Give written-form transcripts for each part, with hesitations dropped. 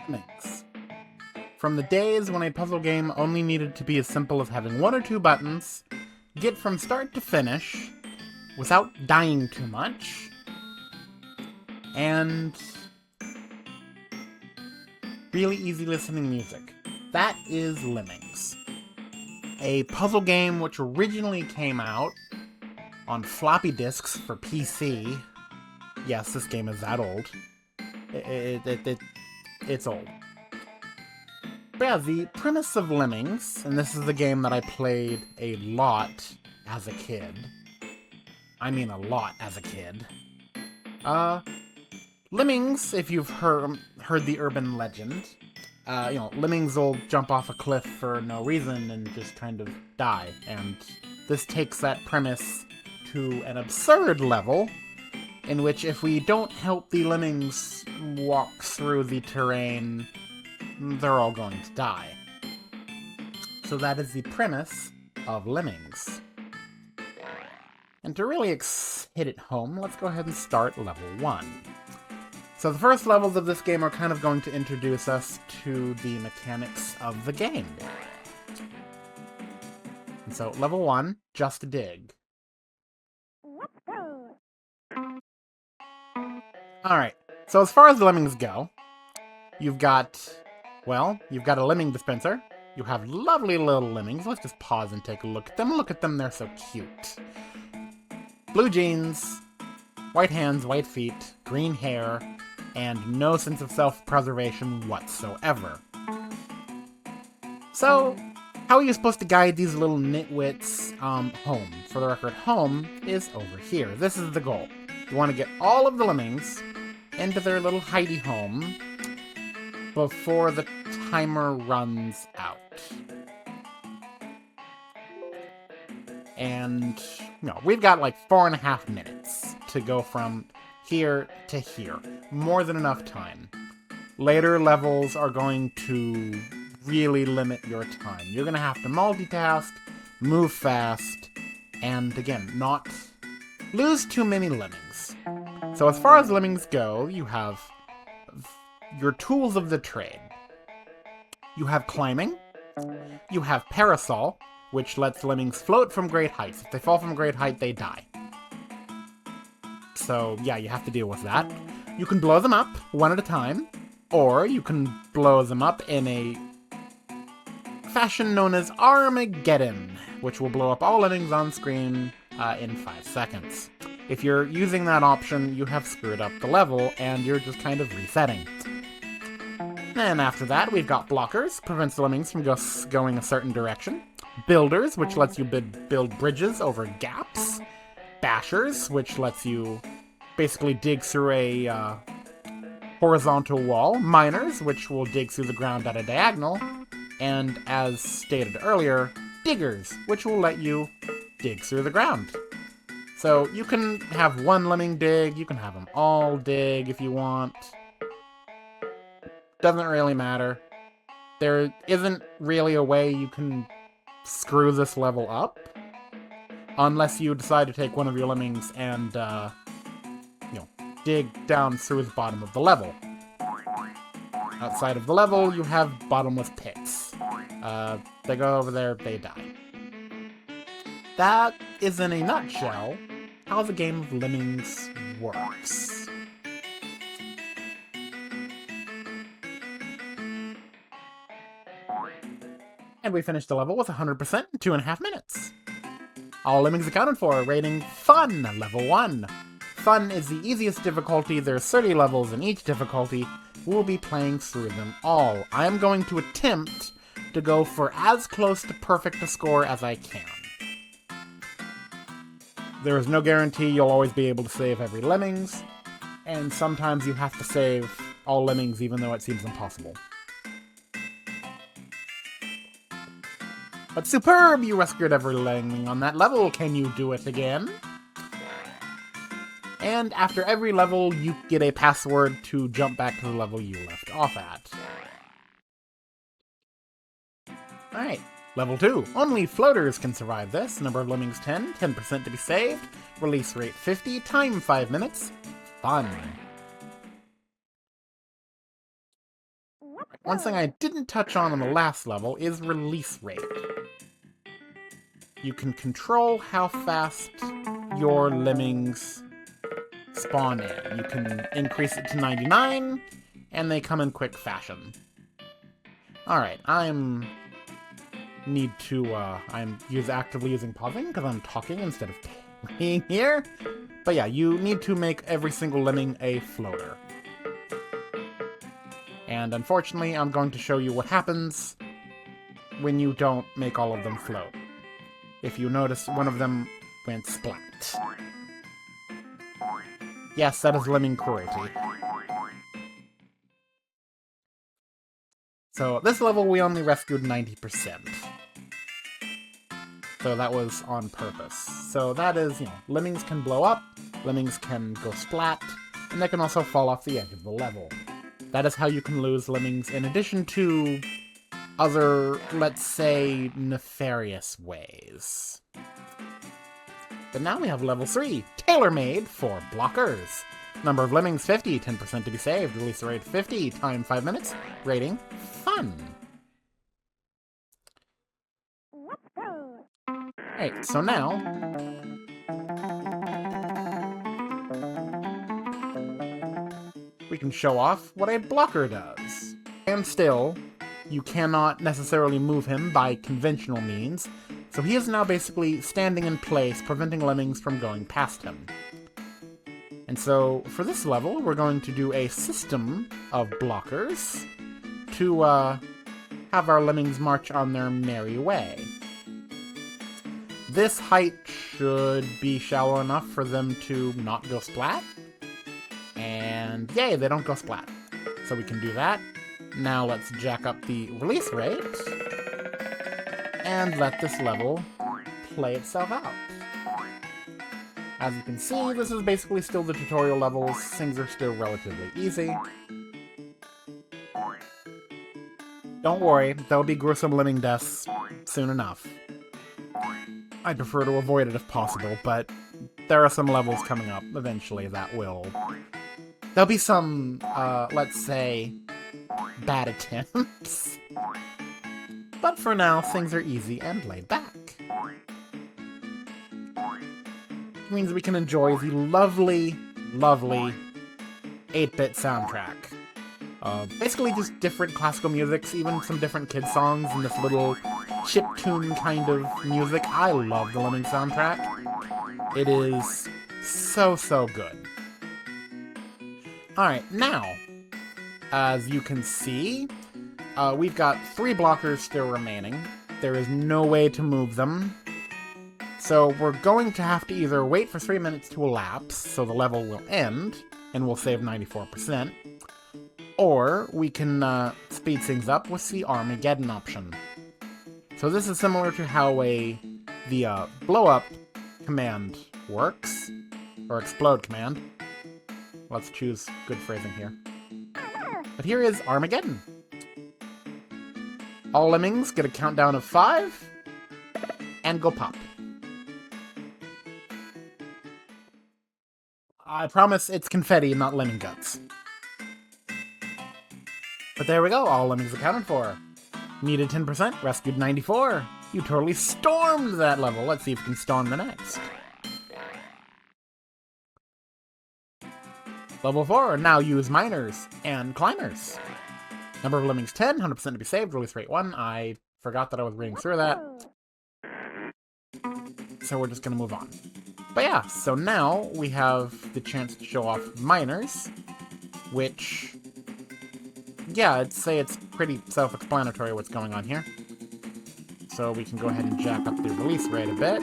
Lemmings. From the days when a puzzle game only needed to be as simple as having one or two buttons, get from start to finish, without dying too much, and really easy listening music. That is Lemmings. A puzzle game which originally came out on floppy disks for PC. Yes, this game is that old. It's old. But yeah, the premise of Lemmings, and this is the game that I played a lot as a kid. I mean a lot as a kid. Lemmings, if you've heard the urban legend, Lemmings will jump off a cliff for no reason and just kind of die. And this takes that premise to an absurd level, in which if we don't help the lemmings walk through the terrain, they're all going to die. So that is the premise of Lemmings. And to really hit it home, let's go ahead and start level 1. So the first levels of this game are kind of going to introduce us to the mechanics of the game. And so level 1, just dig. Alright, so as far as the lemmings go, you've got a lemming dispenser. You have lovely little lemmings. Let's just pause and take a look at them. Look at them, they're so cute. Blue jeans, white hands, white feet, green hair, and no sense of self-preservation whatsoever. So, how are you supposed to guide these little nitwits home? For the record, home is over here. This is the goal. You want to get all of the lemmings into their little hidey home before the timer runs out. And, we've got like 4.5 minutes to go from here to here. More than enough time. Later levels are going to really limit your time. You're going to have to multitask, move fast, and again, not lose too many lemmings. So as far as lemmings go, you have your tools of the trade. You have climbing. You have parasol, which lets lemmings float from great heights. If they fall from great height, they die. So yeah, you have to deal with that. You can blow them up one at a time, or you can blow them up in a fashion known as Armageddon, which will blow up all lemmings on screen in 5 seconds. If you're using that option, you have screwed up the level, and you're just kind of resetting. And after that, we've got blockers, prevents the lemmings from going a certain direction. Builders, which lets you build bridges over gaps. Bashers, which lets you basically dig through a horizontal wall. Miners, which will dig through the ground at a diagonal. And as stated earlier, diggers, which will let you dig through the ground. So you can have one lemming dig, you can have them all dig if you want. Doesn't really matter. There isn't really a way you can screw this level up, unless you decide to take one of your lemmings and, dig down through the bottom of the level. Outside of the level, you have bottomless pits. They go over there, they die. That is, in a nutshell, how the game of Lemmings works. And we finished the level with 100% in 2.5 minutes. All lemmings accounted for, rating Fun, level 1. Fun is the easiest difficulty, there's 30 levels in each difficulty. We'll be playing through them all. I'm going to attempt to go for as close to perfect a score as I can. There is no guarantee you'll always be able to save every lemmings, and sometimes you have to save all lemmings even though it seems impossible. But superb! You rescued every lemming on that level. Can you do it again? And after every level, you get a password to jump back to the level you left off at. Alright, level 2. Only floaters can survive this. Number of lemmings 10, 10% to be saved. Release rate 50, time 5 minutes. Fun. One thing I didn't touch on the last level is release rate. You can control how fast your lemmings spawn in. You can increase it to 99, and they come in quick fashion. Alright, I'm actively using pausing because I'm talking instead of playing here. But yeah, you need to make every single lemming a floater. And unfortunately, I'm going to show you what happens when you don't make all of them float. If you notice, one of them went splat. Yes, that is lemming cruelty. So this level we only rescued 90%. So that was on purpose. So that is, lemmings can blow up, lemmings can go splat, and they can also fall off the edge of the level. That is how you can lose lemmings in addition to other, let's say, nefarious ways. But now we have level 3, tailor-made for blockers. Number of lemmings 50, 10% to be saved, release rate 50, time 5 minutes, rating fun. Alright, so now we can show off what a blocker does. And still, you cannot necessarily move him by conventional means, so he is now basically standing in place, preventing lemmings from going past him. And so, for this level, we're going to do a system of blockers to have our lemmings march on their merry way. This height should be shallow enough for them to not go splat. And yay, they don't go splat. So we can do that. Now let's jack up the release rate and let this level play itself out. As you can see, this is basically still the tutorial levels. Things are still relatively easy. Don't worry, there'll be gruesome lemming deaths soon enough. I prefer to avoid it if possible, but there are some levels coming up eventually that will... There'll be some, let's say, bad attempts. But for now, things are easy and laid back. Which means we can enjoy the lovely, lovely 8-bit soundtrack. Basically just different classical musics, even some different kid songs, and this little chiptune kind of music. I love the Lemmings soundtrack. It is so, so good. Alright, now, as you can see, we've got 3 blockers still remaining. There is no way to move them. So we're going to have to either wait for 3 minutes to elapse, so the level will end, and we'll save 94%, or we can speed things up with the Armageddon option. So this is similar to how the blow up command works, or explode command. Let's choose good phrasing here. But here is Armageddon. All lemmings get a countdown of 5, and go pop. I promise it's confetti, not lemming guts. But there we go, all lemmings accounted for. Needed 10%, rescued 94. You totally stormed that level. Let's see if you can storm the next. Level 4, now use miners and climbers. Number of lemmings 10, 100% to be saved, release rate 1. I forgot that I was reading through that. So we're just gonna move on. But yeah, so now we have the chance to show off miners, which, yeah, I'd say it's pretty self-explanatory what's going on here. So we can go ahead and jack up the release rate a bit.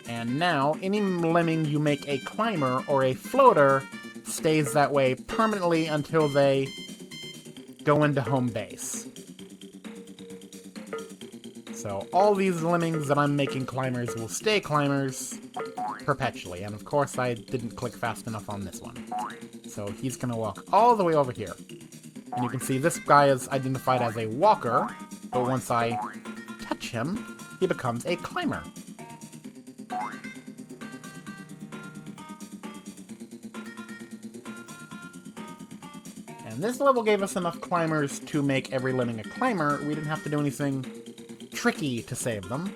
And now, any lemming you make a climber or a floater stays that way permanently until they go into home base. So all these lemmings that I'm making climbers will stay climbers perpetually. And of course I didn't click fast enough on this one. So he's gonna walk all the way over here. And you can see this guy is identified as a walker, but once I touch him, he becomes a climber. And this level gave us enough climbers to make every lemming a climber. We didn't have to do anything tricky to save them.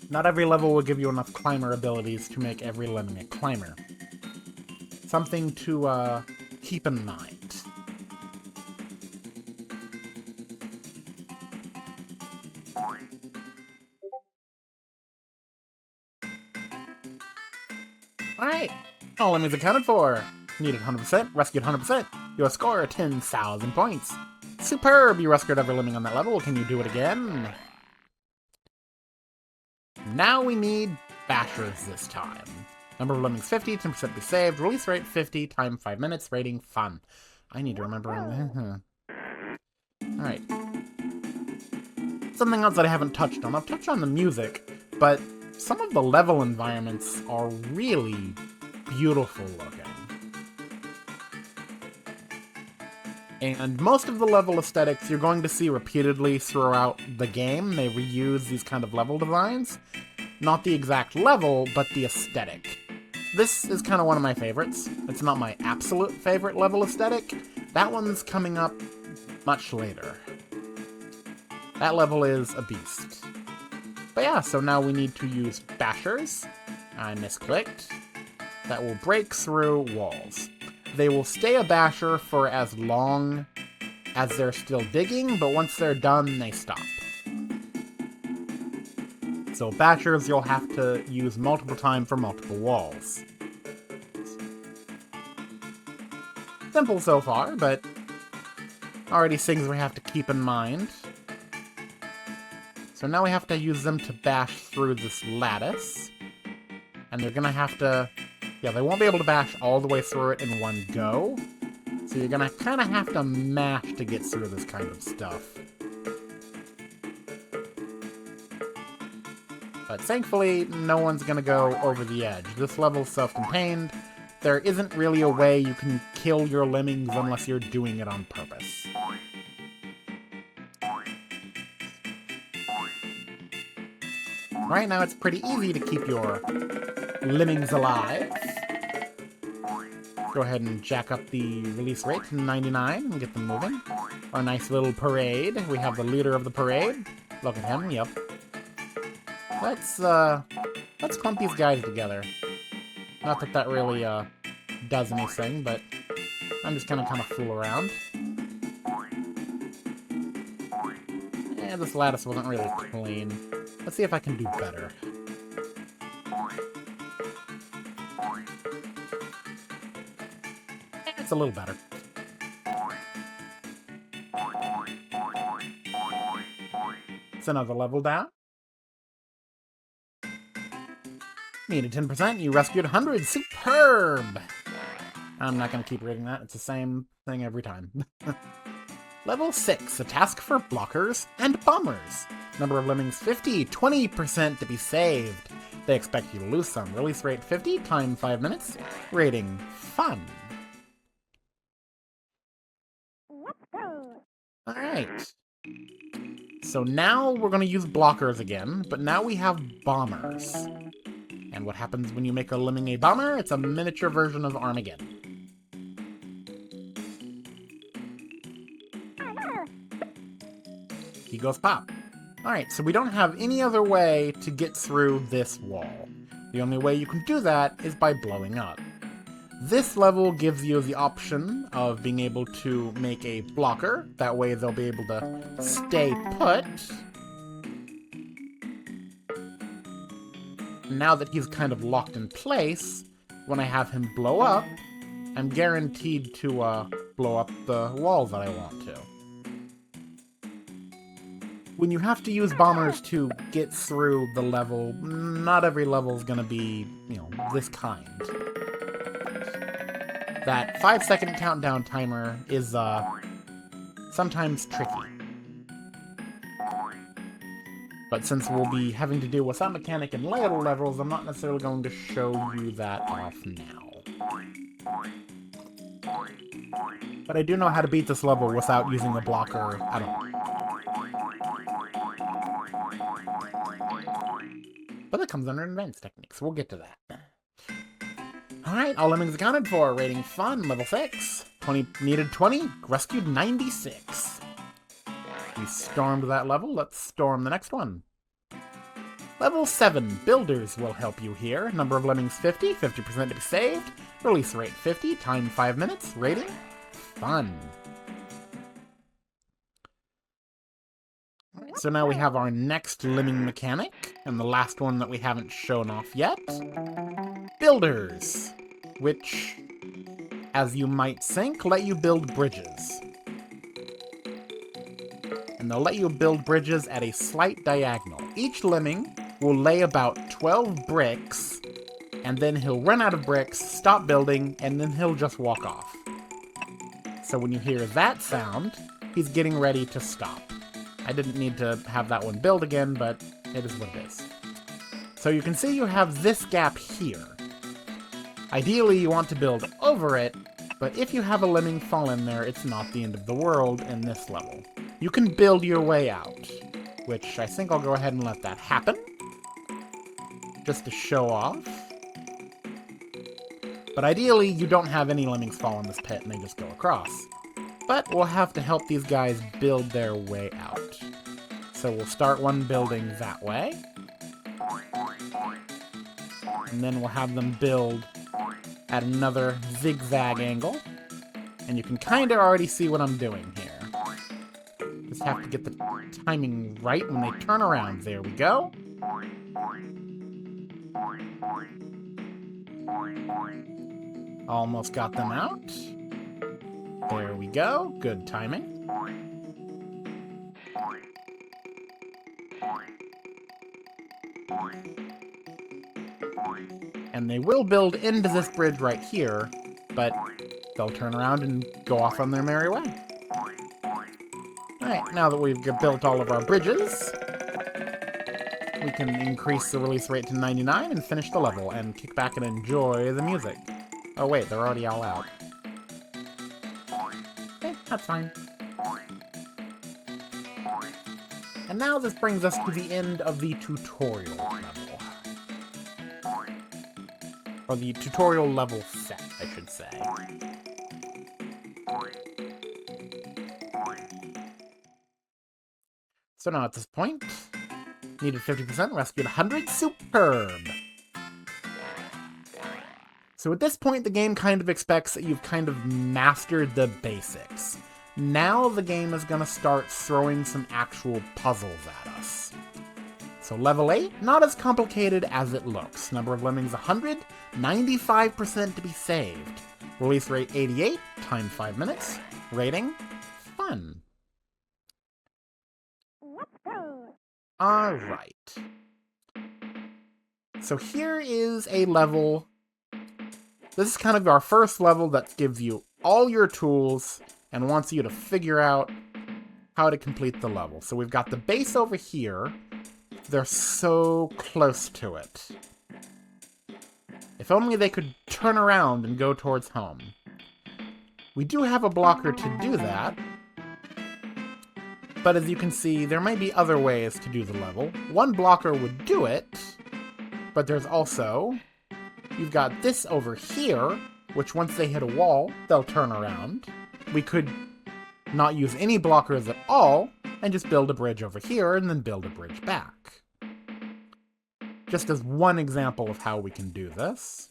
Not every level will give you enough climber abilities to make every lemming a climber. Something to keep in mind. Alright, all lemmings accounted for. Needed 100%, rescued 100%. Your score, 10,000 points. Superb! You rescued every lemming on that level. Can you do it again? Now we need bashers this time. Number of lemmings 50, 10% be saved. Release rate 50, time 5 minutes, rating fun. I need to remember. Alright. Something else that I haven't touched on. I've touched on the music, but some of the level environments are really beautiful looking. And most of the level aesthetics you're going to see repeatedly throughout the game. They reuse these kind of level designs. Not the exact level, but the aesthetic. This is kind of one of my favorites. It's not my absolute favorite level aesthetic. That one's coming up much later. That level is a beast. But yeah, so now we need to use bashers. I misclicked. That will break through walls. They will stay a basher for as long as they're still digging, but once they're done, they stop. So bashers you'll have to use multiple times for multiple walls. Simple so far, but already things we have to keep in mind. So now we have to use them to bash through this lattice. And they're gonna have to... Yeah, they won't be able to bash all the way through it in one go. So you're gonna kinda have to mash to get through this kind of stuff. But thankfully, no one's gonna go over the edge. This level's self-contained. There isn't really a way you can kill your lemmings unless you're doing it on purpose. Right now, it's pretty easy to keep your lemmings alive. Go ahead and jack up the release rate to 99 and get them moving. Our nice little parade. We have the leader of the parade. Look at him, yep. Let's clump these guys together. Not that that really, does anything, but I'm just gonna kind of fool around. Yeah, this lattice wasn't really clean. Let's see if I can do better. It's a little better. It's another level down. Needed 10%, you rescued 100. Superb! I'm not going to keep reading that. It's the same thing every time. Level 6, a task for blockers and bombers. Number of lemmings 50, 20% to be saved. They expect you to lose some. Release rate 50, time 5 minutes. Rating fun. Alright. So now we're going to use blockers again, but now we have bombers. And what happens when you make a lemming a bomber? It's a miniature version of Armageddon. He goes pop. Alright, so we don't have any other way to get through this wall. The only way you can do that is by blowing up. This level gives you the option of being able to make a blocker. That way they'll be able to stay put. Now that he's kind of locked in place, when I have him blow up, I'm guaranteed to blow up the walls that I want to. When you have to use bombers to get through the level, not every level is going to be, you know, this kind. That 5-second countdown timer is sometimes tricky. But since we'll be having to deal with that mechanic in later levels, I'm not necessarily going to show you that off now. But I do know how to beat this level without using a blocker at all. But that comes under advanced techniques. We'll get to that. Alright, all lemmings accounted for. Rating fun, level 6. 20 needed 20, rescued 96. We stormed that level, let's storm the next one. Level 7, Builders will help you here. Number of lemmings 50, 50% to be saved. Release rate 50, time 5 minutes. Rating fun. Alright, so now we have our next lemming mechanic, and the last one that we haven't shown off yet. Builders, which, as you might think, let you build bridges. And they'll let you build bridges at a slight diagonal. Each lemming will lay about 12 bricks, and then he'll run out of bricks, stop building, and then he'll just walk off. So when you hear that sound, he's getting ready to stop. I didn't need to have that one build again, but it is what it is. So you can see you have this gap here. Ideally, you want to build over it, but if you have a lemming fall in there, it's not the end of the world in this level. You can build your way out, which I think I'll go ahead and let that happen, just to show off. But ideally, you don't have any lemmings fall in this pit and they just go across. But we'll have to help these guys build their way out. So we'll start one building that way. And then we'll have them build at another zigzag angle. And you can kind of already see what I'm doing here. Just have to get the timing right when they turn around. There we go. Almost got them out. There we go. Good timing. And they will build into this bridge right here, but they'll turn around and go off on their merry way. Alright, now that we've built all of our bridges, we can increase the release rate to 99 and finish the level, and kick back and enjoy the music. Oh wait, they're already all out. Okay, that's fine. And now this brings us to the end of the tutorial level. Or the tutorial level set, I should say. So now at this point, needed 50%, rescued 100, superb! So at this point, the game kind of expects that you've kind of mastered the basics. Now the game is going to start throwing some actual puzzles at us. So level 8, not as complicated as it looks. Number of lemmings 100, 95% to be saved. Release rate 88, time 5 minutes. Rating, fun. Alright. So here is a level. This is kind of our first level that gives you all your tools and wants you to figure out how to complete the level. So we've got the base over here. They're so close to it. If only they could turn around and go towards home. We do have a blocker to do that. But as you can see, there may be other ways to do the level. One blocker would do it, but there's also... You've got this over here, which once they hit a wall, they'll turn around. We could not use any blockers at all, and just build a bridge over here, and then build a bridge back. Just as one example of how we can do this.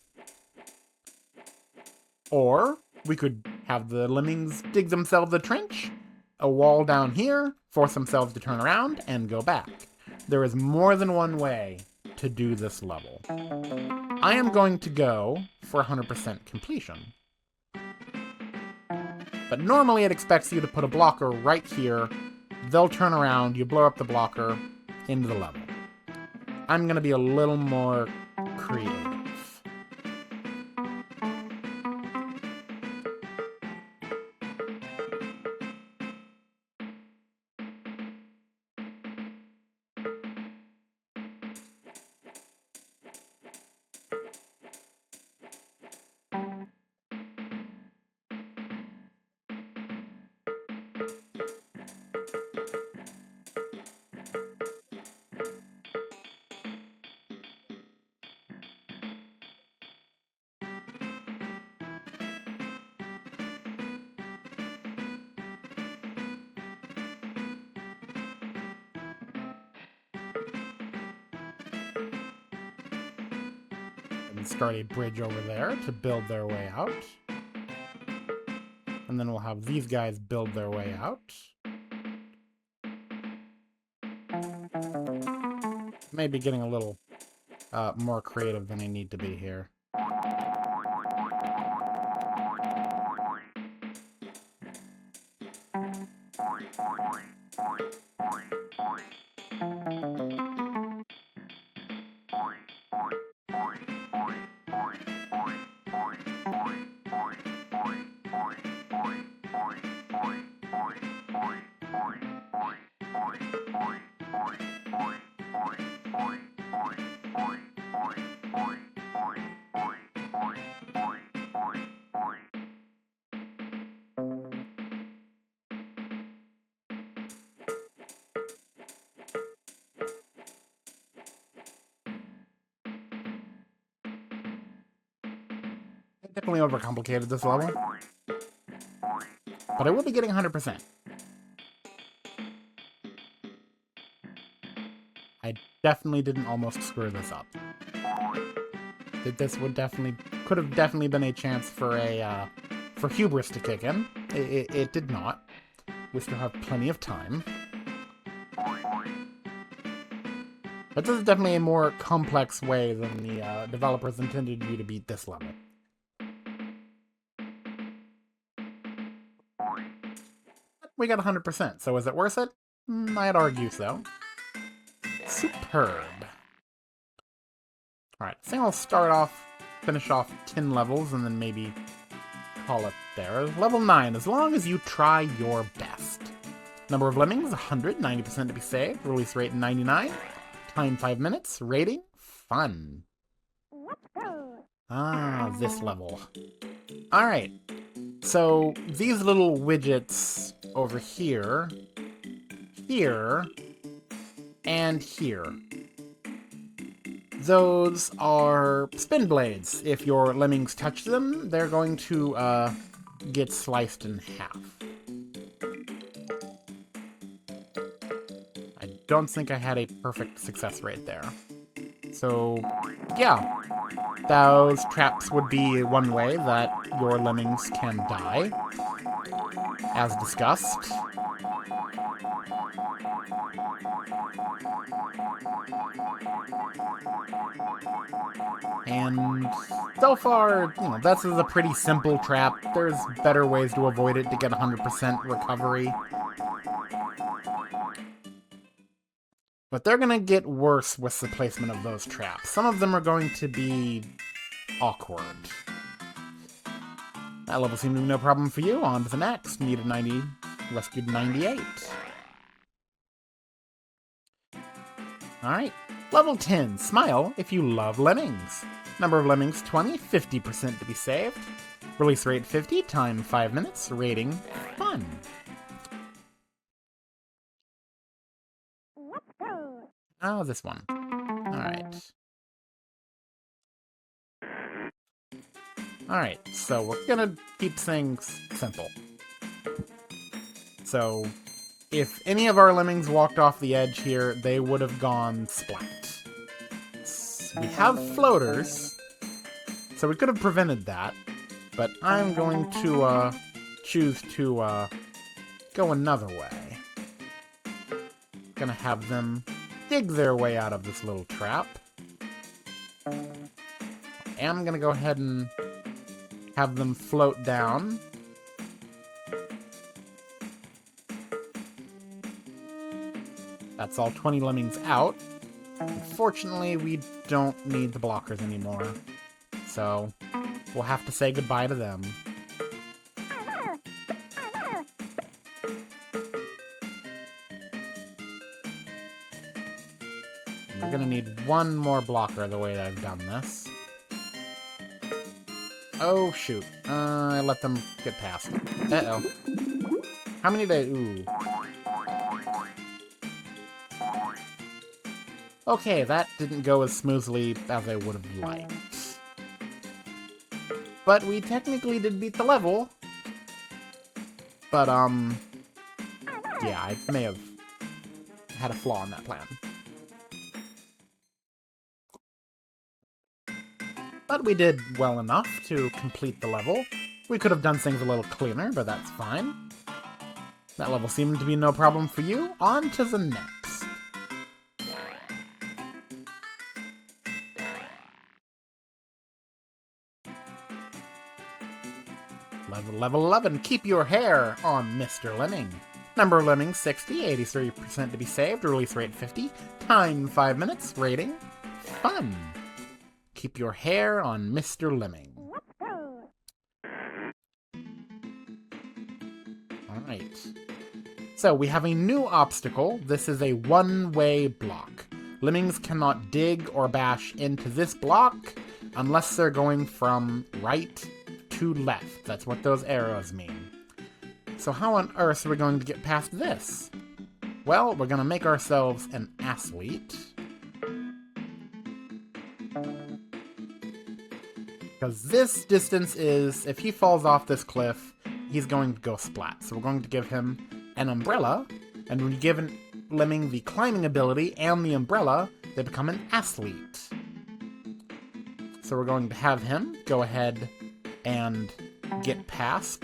Or, we could have the lemmings dig themselves a trench, a wall down here, force themselves to turn around, and go back. There is more than one way to do this level. I am going to go for 100% completion. But normally it expects you to put a blocker right here, they'll turn around, you blow up the blocker, into the level. I'm going to be a little more creative. and start a bridge over there to build their way out. And then we'll have these guys build their way out. Maybe getting a little more creative than I need to be here. Definitely overcomplicated this level. But I will be getting 100%. I definitely didn't almost screw this up. This could have definitely been a chance for for hubris to kick in. It did not. We still have plenty of time. But this is definitely a more complex way than the developers intended you to beat this level. We got 100%, so is it worth it? I'd argue so. Superb. Alright, I think I'll finish off 10 levels, and then maybe call it there. Level 9, as long as you try your best. Number of lemmings, 100, 90% to be saved. Release rate, 99. Time, 5 minutes. Rating, fun. Ah, this level. Alright, so these little widgets over here, here, and here. Those are spin blades. If your lemmings touch them, they're going to get sliced in half. I don't think I had a perfect success rate there. So, yeah. Those traps would be one way that your lemmings can die, as discussed. And so far, you know, this is a pretty simple trap. There's better ways to avoid it to get 100% recovery. But they're gonna get worse with the placement of those traps. Some of them are going to be awkward. That level seemed to be no problem for you. On to the next. Needed 90, rescued 98. Alright. Level 10. Smile if you love lemmings. Number of lemmings 20, 50% to be saved. Release rate 50, time 5 minutes. Rating fun. Oh, this one. Alright. Alright, so we're gonna keep things simple. So, if any of our lemmings walked off the edge here, they would have gone splat. We have floaters, so we could have prevented that, but I'm going to choose to go another way. Gonna have them dig their way out of this little trap. I'm gonna go ahead and have them float down. That's all 20 lemmings out. Unfortunately, we don't need the blockers anymore, so we'll have to say goodbye to them. We're gonna need one more blocker the way that I've done this. Oh, shoot. I let them get past. Uh-oh. How many did I... Ooh. Okay, that didn't go as smoothly as I would have liked. But we technically did beat the level. But, yeah, I may have had a flaw in that plan. But we did well enough to complete the level. We could have done things a little cleaner, but that's fine. That level seemed to be no problem for you. On to the next. Level 11. Keep your hair on Mr. Lemming. Number of Lemmings 60, 83% to be saved, release rate 50, time 5 minutes, rating fun. Keep your hair on Mr. Lemming. Alright. So we have a new obstacle. This is a one-way block. Lemmings cannot dig or bash into this block unless they're going from right to left. That's what those arrows mean. So how on earth are we going to get past this? Well, we're going to make ourselves an athlete. Because this distance is, if he falls off this cliff, he's going to go splat. So we're going to give him an umbrella, and when you give an Lemming the climbing ability and the umbrella, they become an athlete. So we're going to have him go ahead and get past.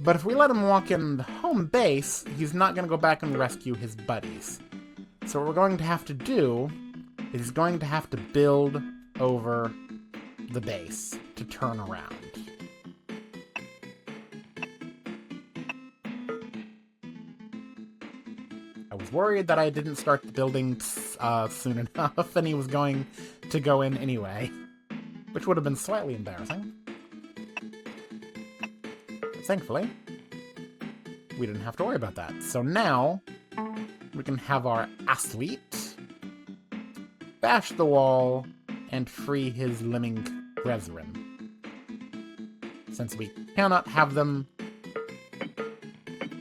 But if we let him walk in the home base, he's not going to go back and rescue his buddies. So what we're going to have to do is he's going to have to build over the base to turn around. I was worried that I didn't start the building soon enough and he was going to go in anyway, which would have been slightly embarrassing. Thankfully, we didn't have to worry about that. So now, we can have our athlete bash the wall and free his Lemming brethren. Since we cannot have them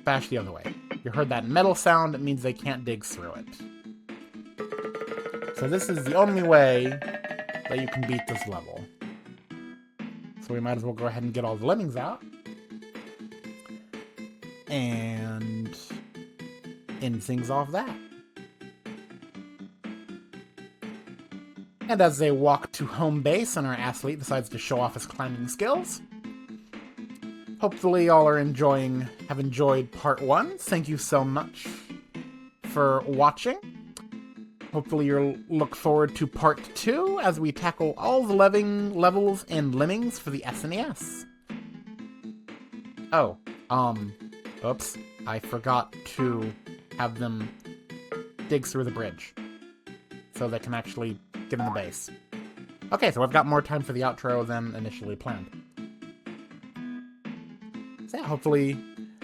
bash the other way. You heard that metal sound, it means they can't dig through it. So this is the only way that you can beat this level. So we might as well go ahead and get all the Lemmings out. And end things off that. And as they walk to home base and our athlete decides to show off his climbing skills, hopefully y'all have enjoyed part 1. Thank you so much for watching. Hopefully you'll look forward to part 2 as we tackle all the levels and Lemmings for the SNES. Oh, oops, I forgot to have them dig through the bridge so they can actually get in the base. Okay, so I've got more time for the outro than initially planned. So yeah, hopefully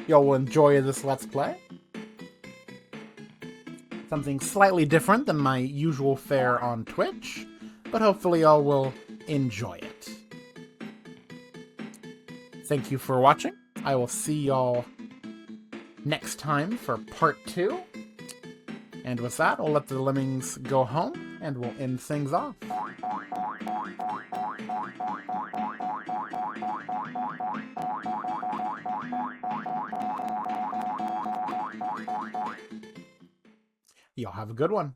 y'all will enjoy this Let's Play. Something slightly different than my usual fare on Twitch, but hopefully y'all will enjoy it. Thank you for watching. I will see y'all next time for part 2. And with that, I'll let the Lemmings go home, and we'll end things off. Y'all have a good one.